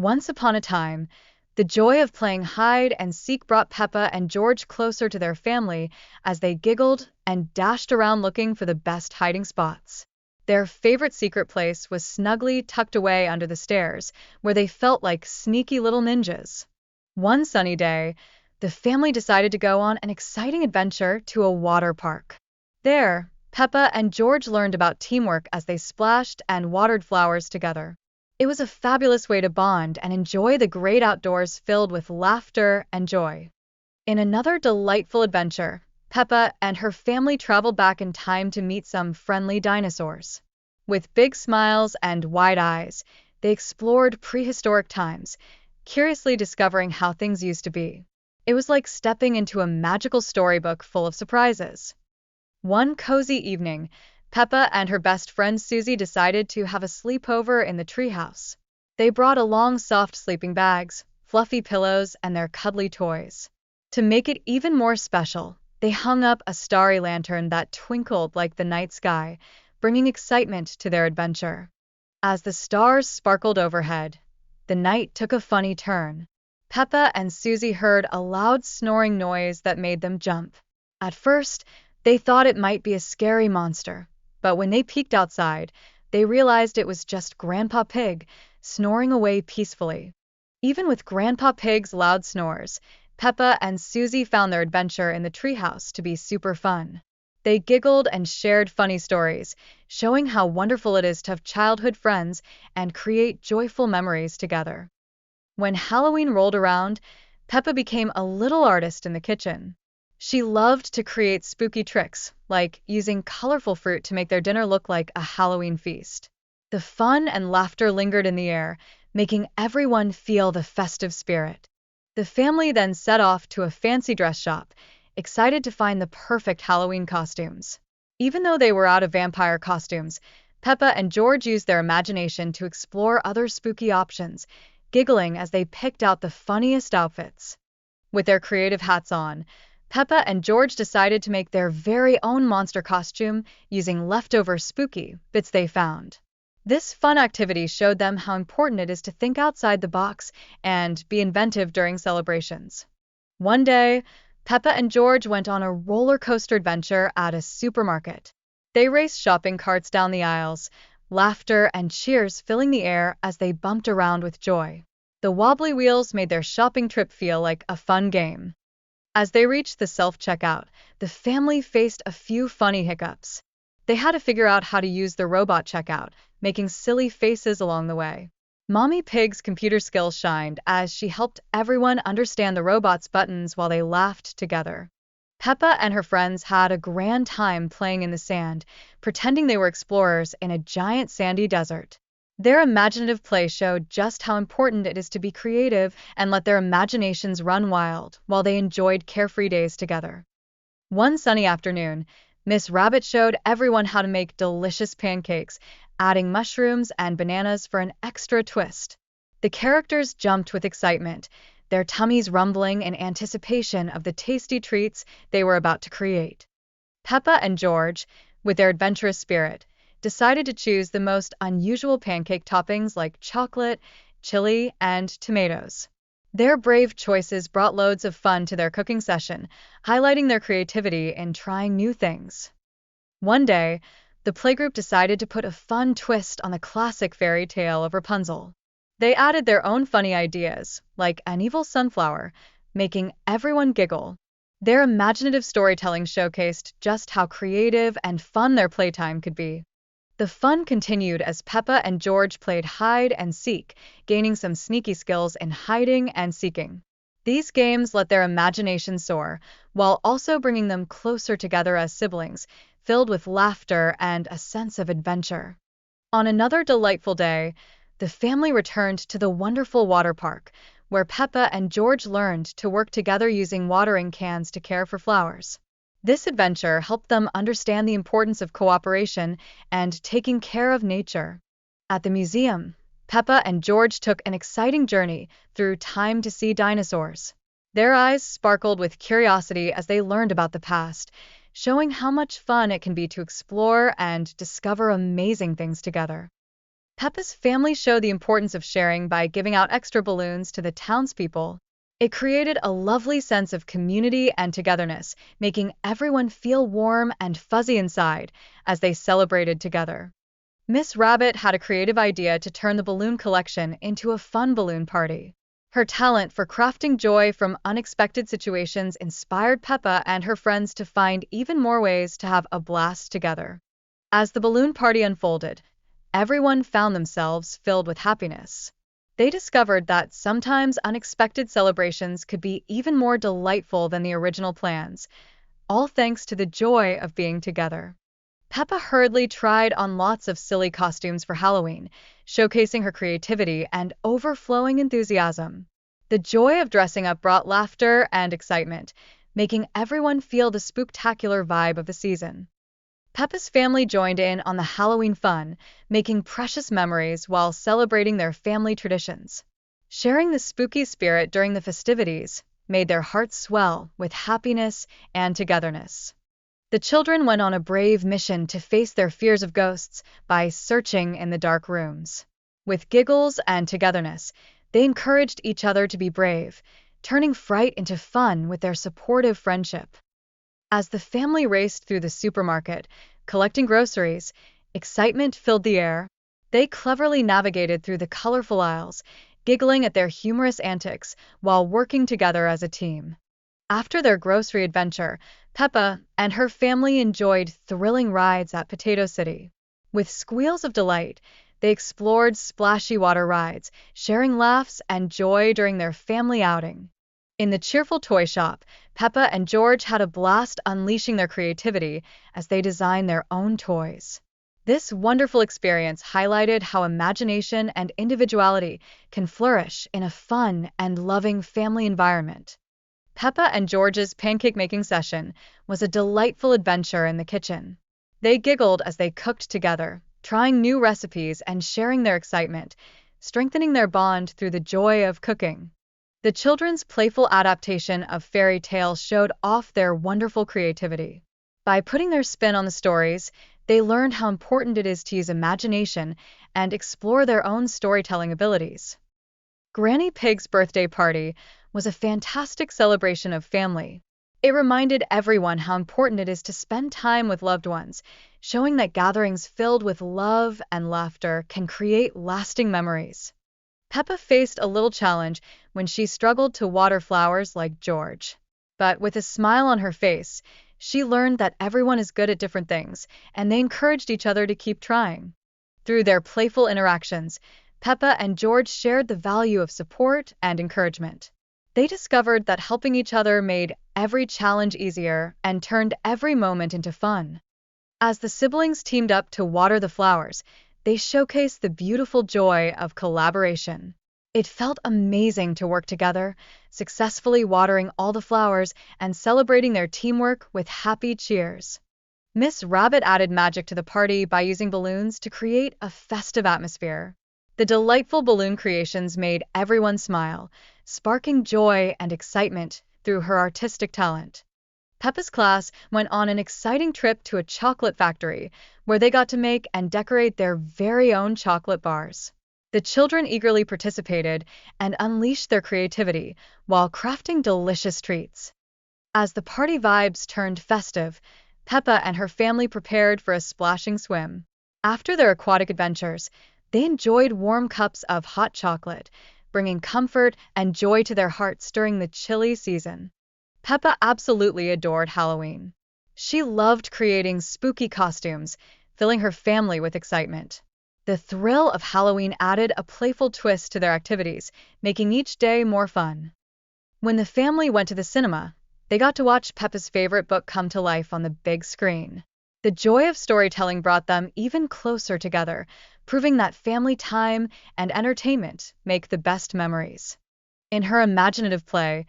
Once upon a time, the joy of playing hide and seek brought Peppa and George closer to their family as they giggled and dashed around looking for the best hiding spots. Their favorite secret place was snugly tucked away under the stairs, where they felt like sneaky little ninjas. One sunny day, the family decided to go on an exciting adventure to a water park. There, Peppa and George learned about teamwork as they splashed and watered flowers together. It was a fabulous way to bond and enjoy the great outdoors filled with laughter and joy. In another delightful adventure, Peppa and her family traveled back in time to meet some friendly dinosaurs. With big smiles and wide eyes, they explored prehistoric times, curiously discovering how things used to be. It was like stepping into a magical storybook full of surprises. One cozy evening, Peppa and her best friend Susie decided to have a sleepover in the treehouse. They brought along soft sleeping bags, fluffy pillows, and their cuddly toys. To make it even more special, they hung up a starry lantern that twinkled like the night sky, bringing excitement to their adventure. As the stars sparkled overhead, the night took a funny turn. Peppa and Susie heard a loud snoring noise that made them jump. At first, they thought it might be a scary monster, but when they peeked outside, they realized it was just Grandpa Pig, snoring away peacefully. Even with Grandpa Pig's loud snores, Peppa and Susie found their adventure in the treehouse to be super fun. They giggled and shared funny stories, showing how wonderful it is to have childhood friends and create joyful memories together. When Halloween rolled around, Peppa became a little artist in the kitchen. She loved to create spooky tricks, like using colorful fruit to make their dinner look like a Halloween feast. The fun and laughter lingered in the air, making everyone feel the festive spirit. The family then set off to a fancy dress shop, excited to find the perfect Halloween costumes. Even though they were out of vampire costumes, Peppa and George used their imagination to explore other spooky options, giggling as they picked out the funniest outfits. With their creative hats on, Peppa and George decided to make their very own monster costume using leftover spooky bits they found. This fun activity showed them how important it is to think outside the box and be inventive during celebrations. One day, Peppa and George went on a roller coaster adventure at a supermarket. They raced shopping carts down the aisles, laughter and cheers filling the air as they bumped around with joy. The wobbly wheels made their shopping trip feel like a fun game. As they reached the self-checkout, the family faced a few funny hiccups. They had to figure out how to use the robot checkout, making silly faces along the way. Mommy Pig's computer skills shined as she helped everyone understand the robot's buttons while they laughed together. Peppa and her friends had a grand time playing in the sand, pretending they were explorers in a giant sandy desert. Their imaginative play showed just how important it is to be creative and let their imaginations run wild while they enjoyed carefree days together. One sunny afternoon, Miss Rabbit showed everyone how to make delicious pancakes, adding mushrooms and bananas for an extra twist. The characters jumped with excitement, their tummies rumbling in anticipation of the tasty treats they were about to create. Peppa and George, with their adventurous spirit, decided to choose the most unusual pancake toppings like chocolate, chili, and tomatoes. Their brave choices brought loads of fun to their cooking session, highlighting their creativity in trying new things. One day, the playgroup decided to put a fun twist on the classic fairy tale of Rapunzel. They added their own funny ideas, like an evil sunflower, making everyone giggle. Their imaginative storytelling showcased just how creative and fun their playtime could be. The fun continued as Peppa and George played hide and seek, gaining some sneaky skills in hiding and seeking. These games let their imagination soar, while also bringing them closer together as siblings, filled with laughter and a sense of adventure. On another delightful day, the family returned to the wonderful water park, where Peppa and George learned to work together using watering cans to care for flowers. This adventure helped them understand the importance of cooperation and taking care of nature. At the museum, Peppa and George took an exciting journey through time to see dinosaurs. Their eyes sparkled with curiosity as they learned about the past, showing how much fun it can be to explore and discover amazing things together. Peppa's family showed the importance of sharing by giving out extra balloons to the townspeople. It created a lovely sense of community and togetherness, making everyone feel warm and fuzzy inside as they celebrated together. Miss Rabbit had a creative idea to turn the balloon collection into a fun balloon party. Her talent for crafting joy from unexpected situations inspired Peppa and her friends to find even more ways to have a blast together. As the balloon party unfolded, everyone found themselves filled with happiness. They discovered that sometimes unexpected celebrations could be even more delightful than the original plans, all thanks to the joy of being together. Peppa hurriedly tried on lots of silly costumes for Halloween, showcasing her creativity and overflowing enthusiasm. The joy of dressing up brought laughter and excitement, making everyone feel the spooktacular vibe of the season. Peppa's family joined in on the Halloween fun, making precious memories while celebrating their family traditions. Sharing the spooky spirit during the festivities made their hearts swell with happiness and togetherness. The children went on a brave mission to face their fears of ghosts by searching in the dark rooms. With giggles and togetherness, they encouraged each other to be brave, turning fright into fun with their supportive friendship. As the family raced through the supermarket, collecting groceries, excitement filled the air. They cleverly navigated through the colorful aisles, giggling at their humorous antics while working together as a team. After their grocery adventure, Peppa and her family enjoyed thrilling rides at Potato City. With squeals of delight, they explored splashy water rides, sharing laughs and joy during their family outing. In the cheerful toy shop, Peppa and George had a blast unleashing their creativity as they designed their own toys. This wonderful experience highlighted how imagination and individuality can flourish in a fun and loving family environment. Peppa and George's pancake-making session was a delightful adventure in the kitchen. They giggled as they cooked together, trying new recipes and sharing their excitement, strengthening their bond through the joy of cooking. The children's playful adaptation of fairy tales showed off their wonderful creativity. By putting their spin on the stories, they learned how important it is to use imagination and explore their own storytelling abilities. Granny Pig's birthday party was a fantastic celebration of family. It reminded everyone how important it is to spend time with loved ones, showing that gatherings filled with love and laughter can create lasting memories. Peppa faced a little challenge when she struggled to water flowers like George. But with a smile on her face, she learned that everyone is good at different things, and they encouraged each other to keep trying. Through their playful interactions, Peppa and George shared the value of support and encouragement. They discovered that helping each other made every challenge easier and turned every moment into fun. As the siblings teamed up to water the flowers, they showcased the beautiful joy of collaboration. It felt amazing to work together, successfully watering all the flowers and celebrating their teamwork with happy cheers. Miss Rabbit added magic to the party by using balloons to create a festive atmosphere. The delightful balloon creations made everyone smile, sparking joy and excitement through her artistic talent. Peppa's class went on an exciting trip to a chocolate factory, where they got to make and decorate their very own chocolate bars. The children eagerly participated and unleashed their creativity while crafting delicious treats. As the party vibes turned festive, Peppa and her family prepared for a splashing swim. After their aquatic adventures, they enjoyed warm cups of hot chocolate, bringing comfort and joy to their hearts during the chilly season. Peppa absolutely adored Halloween. She loved creating spooky costumes, filling her family with excitement. The thrill of Halloween added a playful twist to their activities, making each day more fun. When the family went to the cinema, they got to watch Peppa's favorite book come to life on the big screen. The joy of storytelling brought them even closer together, proving that family time and entertainment make the best memories. In her imaginative play,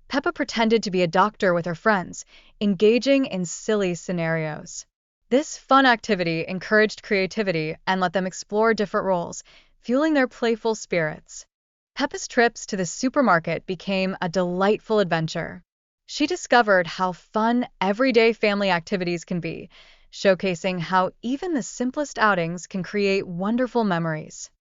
Peppa pretended to be a doctor with her friends, engaging in silly scenarios. This fun activity encouraged creativity and let them explore different roles, fueling their playful spirits. Peppa's trips to the supermarket became a delightful adventure. She discovered how fun everyday family activities can be, showcasing how even the simplest outings can create wonderful memories.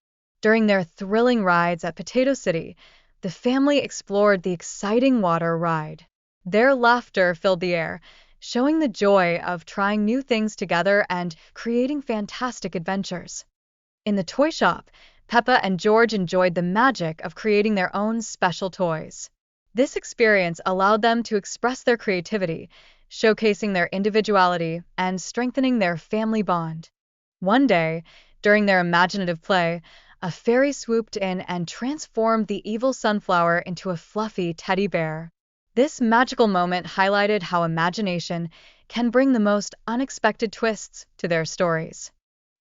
During their thrilling rides at Potato City, the family explored the exciting water ride. Their laughter filled the air, showing the joy of trying new things together and creating fantastic adventures. In the toy shop, Peppa and George enjoyed the magic of creating their own special toys. This experience allowed them to express their creativity, showcasing their individuality and strengthening their family bond. One day, during their imaginative play, a fairy swooped in and transformed the evil sunflower into a fluffy teddy bear. This magical moment highlighted how imagination can bring the most unexpected twists to their stories.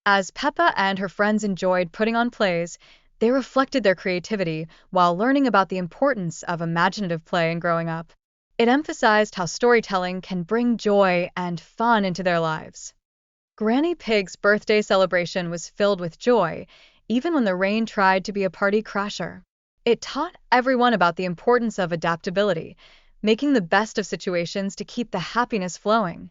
As Peppa and her friends enjoyed putting on plays, they reflected their creativity while learning about the importance of imaginative play and growing up. It emphasized how storytelling can bring joy and fun into their lives. Granny Pig's birthday celebration was filled with joy, even when the rain tried to be a party crasher. It taught everyone about the importance of adaptability, making the best of situations to keep the happiness flowing.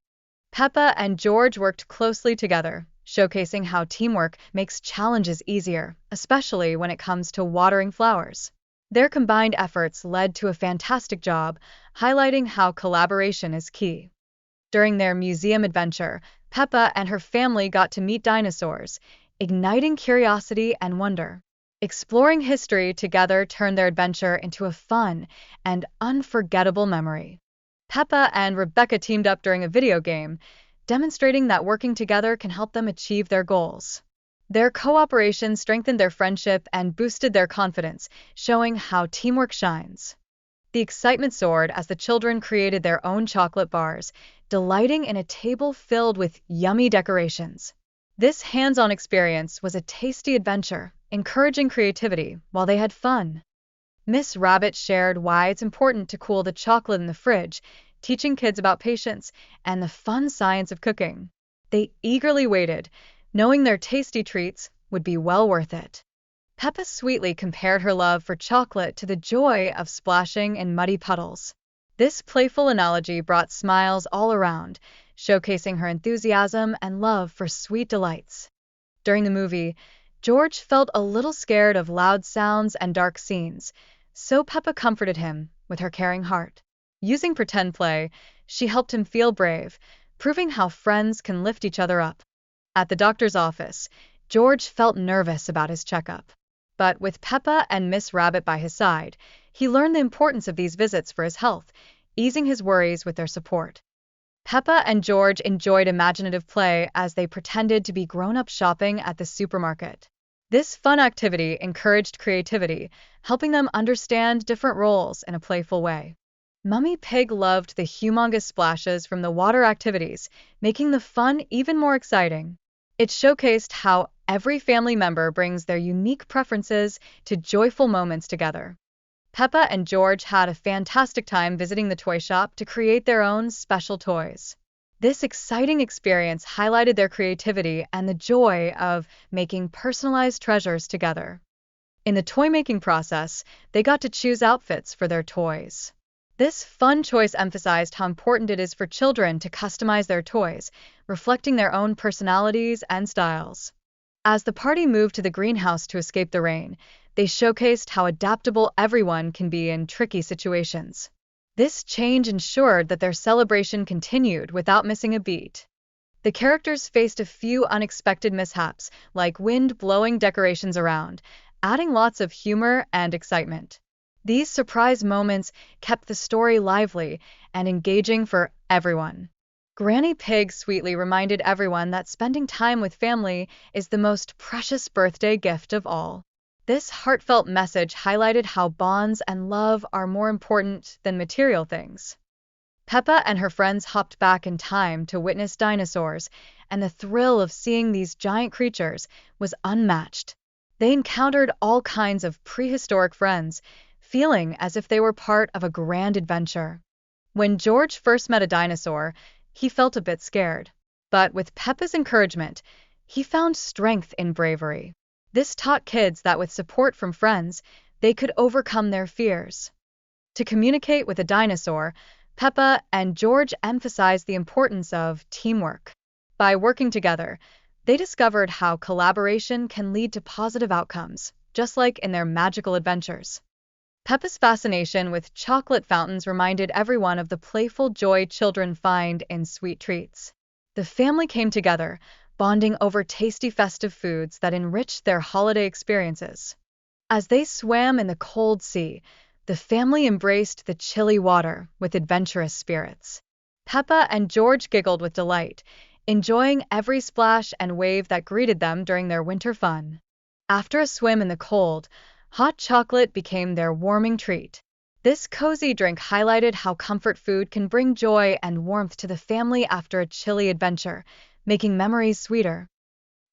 Peppa and George worked closely together, showcasing how teamwork makes challenges easier, especially when it comes to watering flowers. Their combined efforts led to a fantastic job, highlighting how collaboration is key. During their museum adventure, Peppa and her family got to meet dinosaurs, igniting curiosity and wonder. Exploring history together turned their adventure into a fun and unforgettable memory. Peppa and Rebecca teamed up during a video game, demonstrating that working together can help them achieve their goals. Their cooperation strengthened their friendship and boosted their confidence, showing how teamwork shines. The excitement soared as the children created their own chocolate bars, delighting in a table filled with yummy decorations. This hands-on experience was a tasty adventure, encouraging creativity while they had fun. Miss Rabbit shared why it's important to cool the chocolate in the fridge, teaching kids about patience and the fun science of cooking. They eagerly waited, knowing their tasty treats would be well worth it. Peppa sweetly compared her love for chocolate to the joy of splashing in muddy puddles. This playful analogy brought smiles all around, showcasing her enthusiasm and love for sweet delights. During the movie, George felt a little scared of loud sounds and dark scenes, so Peppa comforted him with her caring heart. Using pretend play, she helped him feel brave, proving how friends can lift each other up. At the doctor's office, George felt nervous about his checkup. But with Peppa and Miss Rabbit by his side, he learned the importance of these visits for his health, easing his worries with their support. Peppa and George enjoyed imaginative play as they pretended to be grown-up shopping at the supermarket. This fun activity encouraged creativity, helping them understand different roles in a playful way. Mummy Pig loved the humongous splashes from the water activities, making the fun even more exciting. It showcased how every family member brings their unique preferences to joyful moments together. Peppa and George had a fantastic time visiting the toy shop to create their own special toys. This exciting experience highlighted their creativity and the joy of making personalized treasures together. In the toy-making process, they got to choose outfits for their toys. This fun choice emphasized how important it is for children to customize their toys, reflecting their own personalities and styles. As the party moved to the greenhouse to escape the rain, they showcased how adaptable everyone can be in tricky situations. This change ensured that their celebration continued without missing a beat. The characters faced a few unexpected mishaps, like wind blowing decorations around, adding lots of humor and excitement. These surprise moments kept the story lively and engaging for everyone. Granny Pig sweetly reminded everyone that spending time with family is the most precious birthday gift of all. This heartfelt message highlighted how bonds and love are more important than material things. Peppa and her friends hopped back in time to witness dinosaurs, and the thrill of seeing these giant creatures was unmatched. They encountered all kinds of prehistoric friends, feeling as if they were part of a grand adventure. When George first met a dinosaur, he felt a bit scared. But with Peppa's encouragement, he found strength in bravery. This taught kids that with support from friends, they could overcome their fears. To communicate with a dinosaur, Peppa and George emphasized the importance of teamwork. By working together, they discovered how collaboration can lead to positive outcomes, just like in their magical adventures. Peppa's fascination with chocolate fountains reminded everyone of the playful joy children find in sweet treats. The family came together, bonding over tasty festive foods that enriched their holiday experiences. As they swam in the cold sea, the family embraced the chilly water with adventurous spirits. Peppa and George giggled with delight, enjoying every splash and wave that greeted them during their winter fun. After a swim in the cold, hot chocolate became their warming treat. This cozy drink highlighted how comfort food can bring joy and warmth to the family after a chilly adventure, making memories sweeter.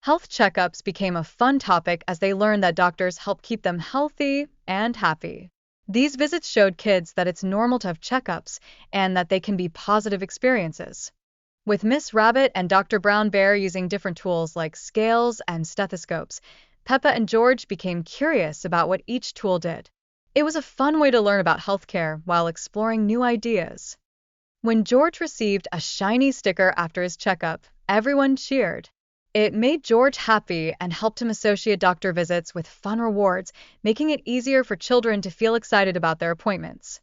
Health checkups became a fun topic as they learned that doctors help keep them healthy and happy. These visits showed kids that it's normal to have checkups and that they can be positive experiences. With Miss Rabbit and Dr. Brown Bear using different tools like scales and stethoscopes, Peppa and George became curious about what each tool did. It was a fun way to learn about healthcare while exploring new ideas. When George received a shiny sticker after his checkup, everyone cheered. It made George happy and helped him associate doctor visits with fun rewards, making it easier for children to feel excited about their appointments.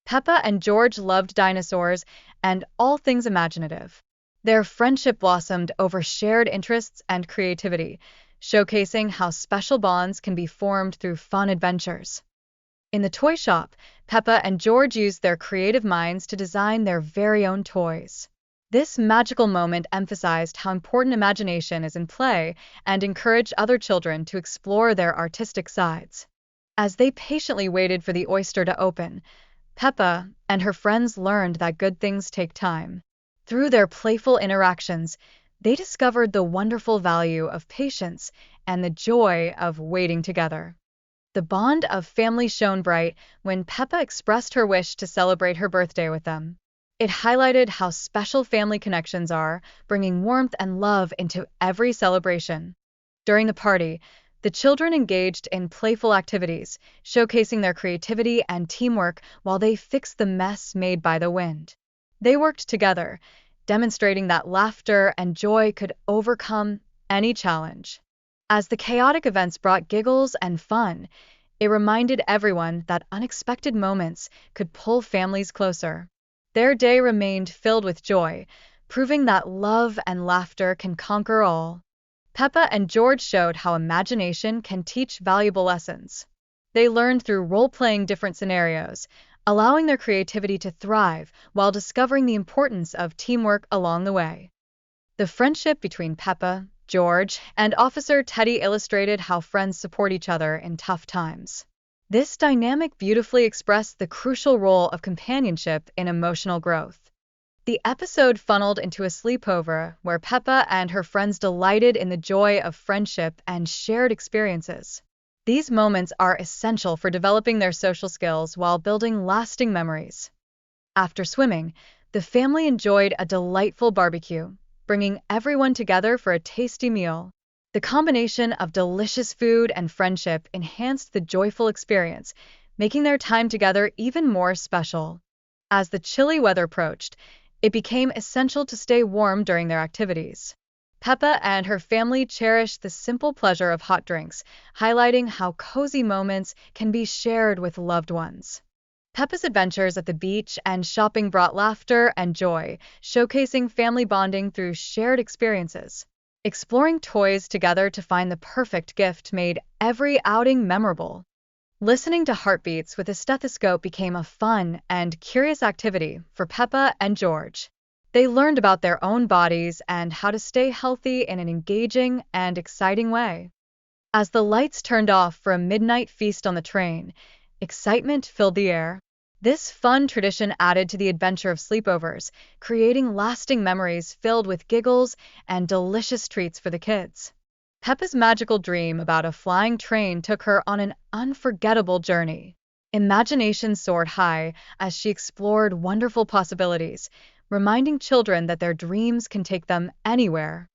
Peppa and George loved dinosaurs and all things imaginative. Their friendship blossomed over shared interests and creativity, showcasing how special bonds can be formed through fun adventures. In the toy shop, Peppa and George used their creative minds to design their very own toys. This magical moment emphasized how important imagination is in play and encouraged other children to explore their artistic sides. As they patiently waited for the oyster to open, Peppa and her friends learned that good things take time. Through their playful interactions, they discovered the wonderful value of patience and the joy of waiting together. The bond of family shone bright when Peppa expressed her wish to celebrate her birthday with them. It highlighted how special family connections are, bringing warmth and love into every celebration. During the party, the children engaged in playful activities, showcasing their creativity and teamwork while they fixed the mess made by the wind. They worked together, demonstrating that laughter and joy could overcome any challenge. As the chaotic events brought giggles and fun, it reminded everyone that unexpected moments could pull families closer. Their day remained filled with joy, proving that love and laughter can conquer all. Peppa and George showed how imagination can teach valuable lessons. They learned through role-playing different scenarios, allowing their creativity to thrive while discovering the importance of teamwork along the way. The friendship between Peppa, George, and Officer Teddy illustrated how friends support each other in tough times. This dynamic beautifully expressed the crucial role of companionship in emotional growth. The episode funneled into a sleepover where Peppa and her friends delighted in the joy of friendship and shared experiences. These moments are essential for developing their social skills while building lasting memories. After swimming, the family enjoyed a delightful barbecue, bringing everyone together for a tasty meal. The combination of delicious food and friendship enhanced the joyful experience, making their time together even more special. As the chilly weather approached, it became essential to stay warm during their activities. Peppa and her family cherished the simple pleasure of hot drinks, highlighting how cozy moments can be shared with loved ones. Peppa's adventures at the beach and shopping brought laughter and joy, showcasing family bonding through shared experiences. Exploring toys together to find the perfect gift made every outing memorable. Listening to heartbeats with a stethoscope became a fun and curious activity for Peppa and George. They learned about their own bodies and how to stay healthy in an engaging and exciting way. As the lights turned off for a midnight feast on the train, excitement filled the air. This fun tradition added to the adventure of sleepovers, creating lasting memories filled with giggles and delicious treats for the kids. Peppa's magical dream about a flying train took her on an unforgettable journey. Imagination soared high as she explored wonderful possibilities, reminding children that their dreams can take them anywhere.